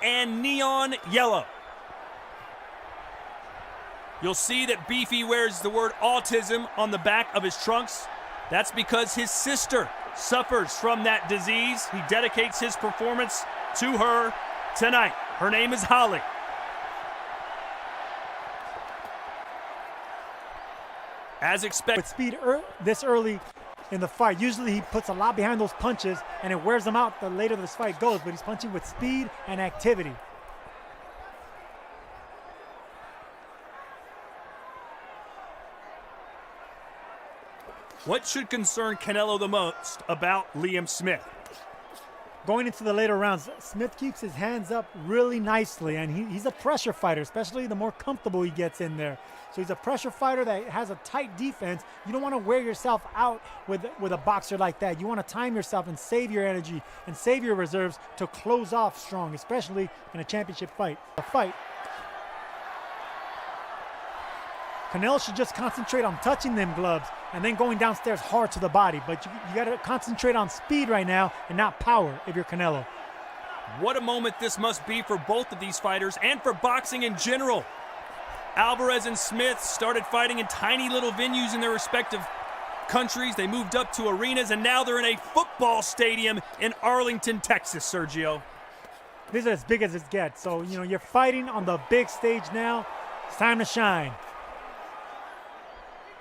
and neon yellow. You'll see that Beefy wears the word autism on the back of his trunks. That's because his sister suffers from that disease. He dedicates his performance to her tonight. Her name is Holly. As expected. With speed this early in the fight, usually he puts a lot behind those punches and it wears them out the later this fight goes, but he's punching with speed and activity. What should concern Canelo the most about Liam Smith? Going into the later rounds, Smith keeps his hands up really nicely, and he's a pressure fighter, especially the more comfortable he gets in there. So he's a pressure fighter that has a tight defense. You don't want to wear yourself out with a boxer like that. You want to time yourself and save your energy and save your reserves to close off strong, especially in a championship fight. Canelo should just concentrate on touching them gloves and then going downstairs hard to the body. But you got to concentrate on speed right now and not power if you're Canelo. What a moment this must be for both of these fighters and for boxing in general. Alvarez and Smith started fighting in tiny little venues in their respective countries. They moved up to arenas, and now they're in a football stadium in Arlington, Texas, Sergio. This is as big as it gets. So, you know, you're fighting on the big stage now. It's time to shine.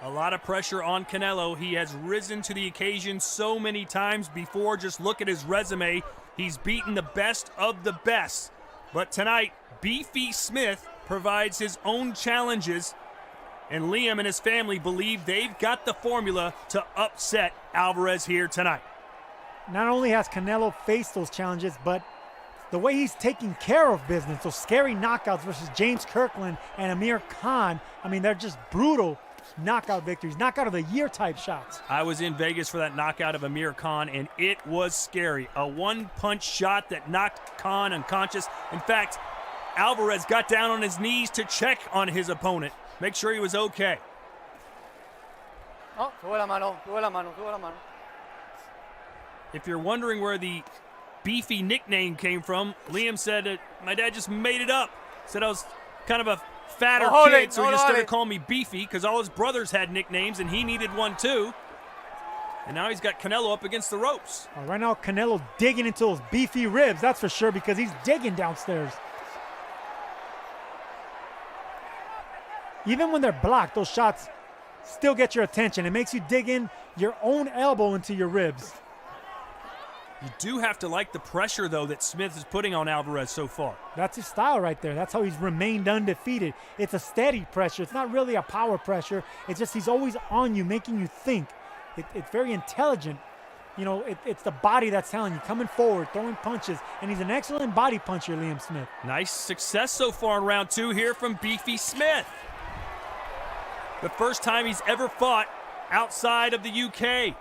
A lot of pressure on Canelo. He has risen to the occasion so many times before. Just look at his resume. He's beaten the best of the best. But tonight, Beefy Smith provides his own challenges, and Liam and his family believe they've got the formula to upset Alvarez here tonight. Not only has Canelo faced those challenges, but the way he's taking care of business, those scary knockouts versus James Kirkland and Amir Khan, I mean, they're just brutal knockout victories, knockout of the year type shots. I was in Vegas for that knockout of Amir Khan, and it was scary. A one-punch shot that knocked Khan unconscious. In fact, Alvarez got down on his knees to check on his opponent, make sure he was okay. Oh, tuvo la mano, tuvo la mano, tuvo la mano. If you're wondering where the Beefy nickname came from, Liam said, my dad just made it up. Said I was kind of a fatter kid, so he just started calling me Beefy because all his brothers had nicknames and he needed one too. And now he's got Canelo up against the ropes. Right now, Canelo digging into those beefy ribs, that's for sure, because he's digging downstairs. Even when they're blocked, those shots still get your attention. It makes you dig in your own elbow into your ribs. You do have to like the pressure, though, that Smith is putting on Alvarez so far. That's his style right there. That's how he's remained undefeated. It's a steady pressure. It's not really a power pressure. It's just he's always on you, making you think. It's very intelligent. You know, it's the body that's telling you, coming forward, throwing punches, and he's an excellent body puncher, Liam Smith. Nice success so far in round two here from Beefy Smith. The first time he's ever fought outside of the UK.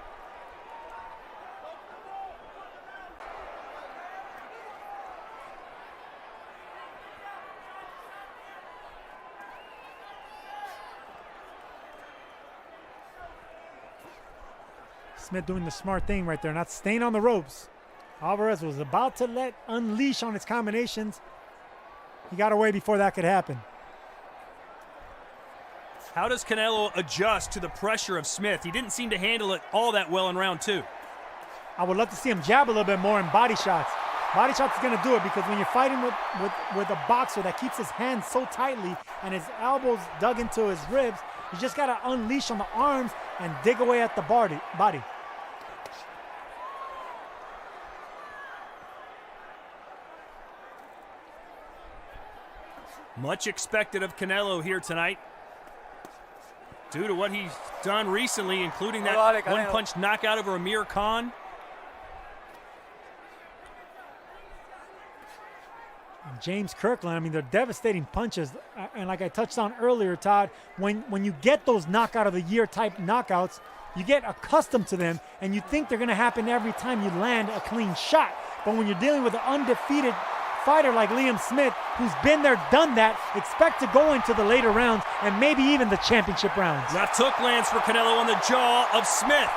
Smith doing the smart thing right there, not staying on the ropes. Alvarez was about to unleash on his combinations. He got away before that could happen. How does Canelo adjust to the pressure of Smith? He didn't seem to handle it all that well in round two. I would love to see him jab a little bit more in body shots. Body shots is going to do it, because when you're fighting with a boxer that keeps his hands so tightly and his elbows dug into his ribs, you just got to unleash on the arms and dig away at the body. Much expected of Canelo here tonight, due to what he's done recently, including that one-punch knockout over Amir Khan. James Kirkland, I mean, they're devastating punches. And like I touched on earlier, Todd, when you get those knockout of the year type knockouts, you get accustomed to them, and you think they're going to happen every time you land a clean shot. But when you're dealing with an undefeated fighter like Liam Smith, who's been there, done that, expect to go into the later rounds and maybe even the championship rounds. Left hook lands for Canelo on the jaw of Smith.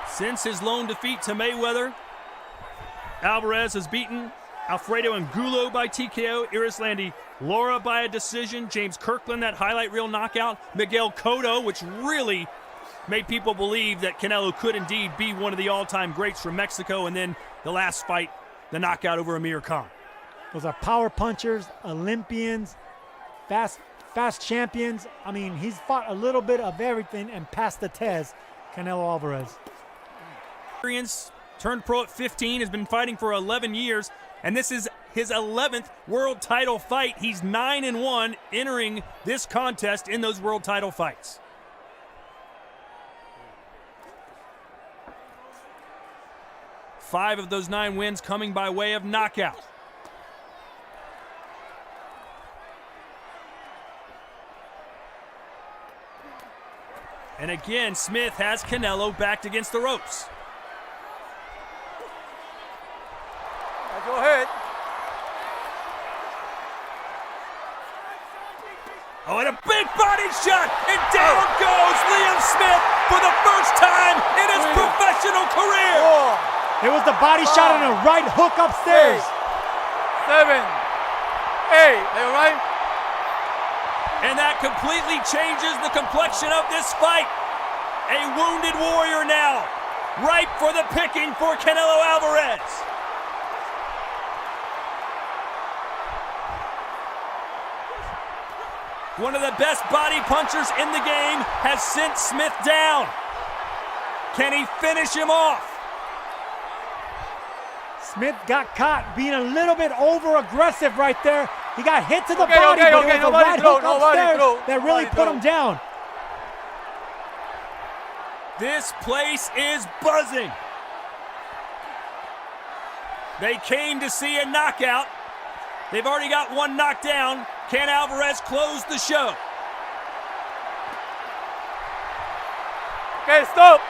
Since his lone defeat to Mayweather, Alvarez has beaten Alfredo Angulo by TKO, Irislandi Lara by a decision, James Kirkland, that highlight reel knockout, Miguel Cotto, which really made people believe that Canelo could indeed be one of the all-time greats from Mexico, and then the last fight, the knockout over Amir Khan. Those are power punchers, Olympians, fast champions. I mean, he's fought a little bit of everything and passed the test, Canelo Alvarez. Turned pro at 15, has been fighting for 11 years, and this is his 11th world title fight. He's 9-1 entering this contest in those world title fights. Five of those 9 wins coming by way of knockout. And again, Smith has Canelo backed against the ropes. Go ahead. Oh, and a big body shot, and down goes Liam Smith for the first time in his professional career. 4, It was the body shot and a right hook upstairs. 7, 8. Are you all right? And that completely changes the complexion of this fight. A wounded warrior now, ripe for the picking for Canelo Alvarez. One of the best body punchers in the game has sent Smith down. Can he finish him off? Smith got caught being a little bit over-aggressive right there. He got hit to the body, but it was a right hook upstairs that really put him down. This place is buzzing. They came to see a knockout. They've already got one knocked down. Can Alvarez close the show? Okay, stop.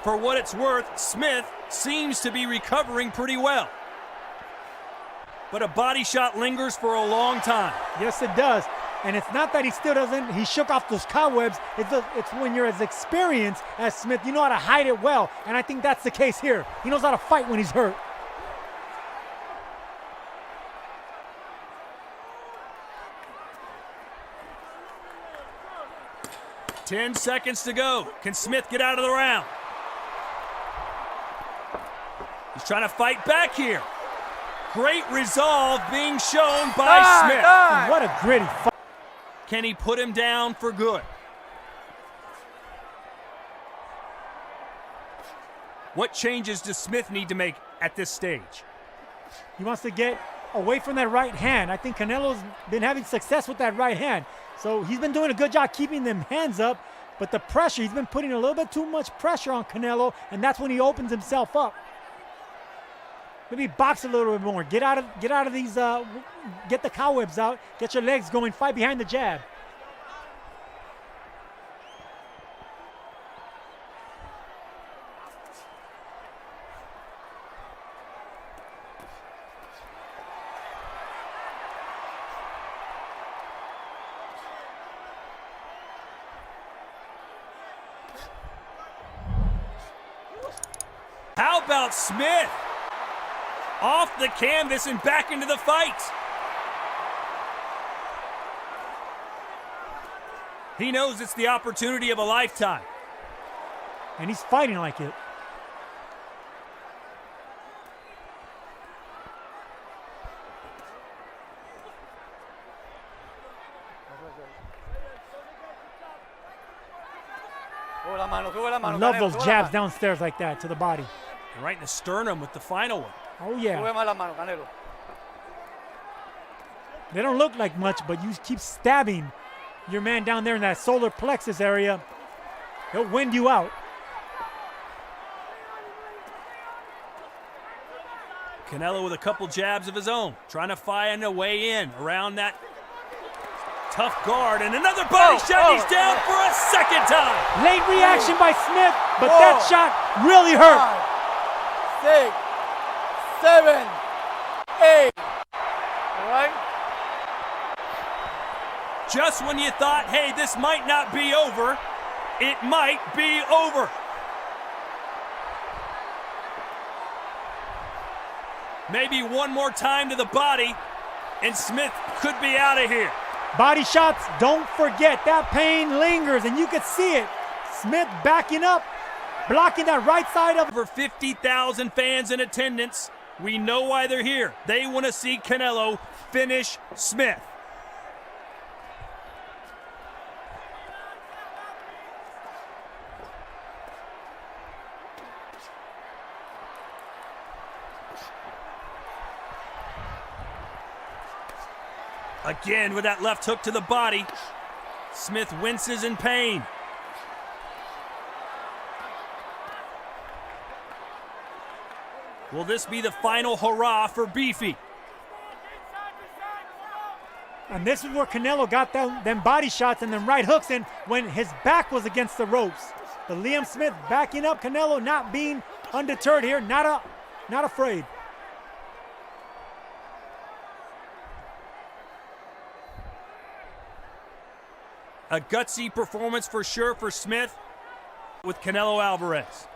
For what it's worth, Smith seems to be recovering pretty well. But a body shot lingers for a long time. Yes, it does. And it's not that he still doesn't, he shook off those cobwebs. It's when you're as experienced as Smith, you know how to hide it well. And I think that's the case here. He knows how to fight when he's hurt. Ten seconds to go. Can Smith get out of the round? He's trying to fight back here. Great resolve being shown by Smith. What a gritty fight. Can he put him down for good? What changes does Smith need to make at this stage? He wants to get away from that right hand. I think Canelo's been having success with that right hand. So he's been doing a good job keeping them hands up, but the pressure, he's been putting a little bit too much pressure on Canelo, and that's when he opens himself up. Maybe box a little bit more. Get out of these, get the cobwebs out, get your legs going, fight behind the jab. How about Smith? Off the canvas and back into the fight. He knows it's the opportunity of a lifetime. And he's fighting like it. I love those jabs downstairs like that to the body. And right in the sternum with the final one. Oh, yeah. They don't look like much, but you keep stabbing your man down there in that solar plexus area, he'll wind you out. Canelo with a couple jabs of his own, trying to find a way in around that tough guard, and another body shot. He's down for a second time. Late reaction by Smith, but that shot really hurt. 5, 6, 7, 8. All right? Just when you thought, hey, this might not be over, it might be over. Maybe one more time to the body, and Smith could be out of here. Body shots, don't forget, that pain lingers, and you could see it. Smith backing up, blocking that right side of. Over 50,000 fans in attendance. We know why they're here. They want to see Canelo finish Smith. Again with that left hook to the body. Smith winces in pain. Will this be the final hurrah for Beefy? And this is where Canelo got them body shots and them right hooks in when his back was against the ropes. But Liam Smith backing up, Canelo not being undeterred here, not afraid. A gutsy performance for sure for Smith with Canelo Alvarez.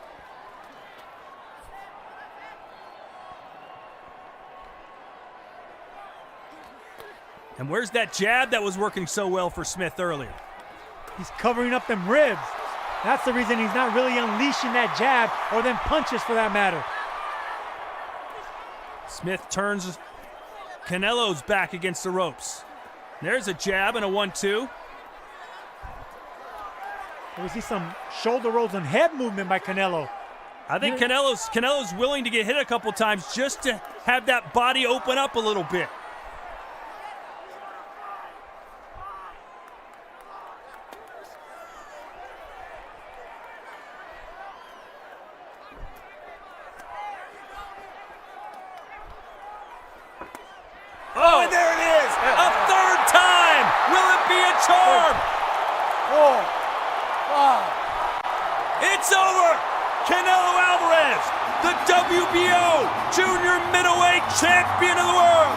And where's that jab that was working so well for Smith earlier? He's covering up them ribs. That's the reason he's not really unleashing that jab or them punches for that matter. Smith turns Canelo's back against the ropes. There's a jab and a 1-2. We see some shoulder rolls and head movement by Canelo. I think Canelo's willing to get hit a couple times just to have that body open up a little bit. Oh, and there it is! A third time! Will it be a charm? 4, 5. It's over! Canelo Alvarez, the WBO junior middleweight champion of the world!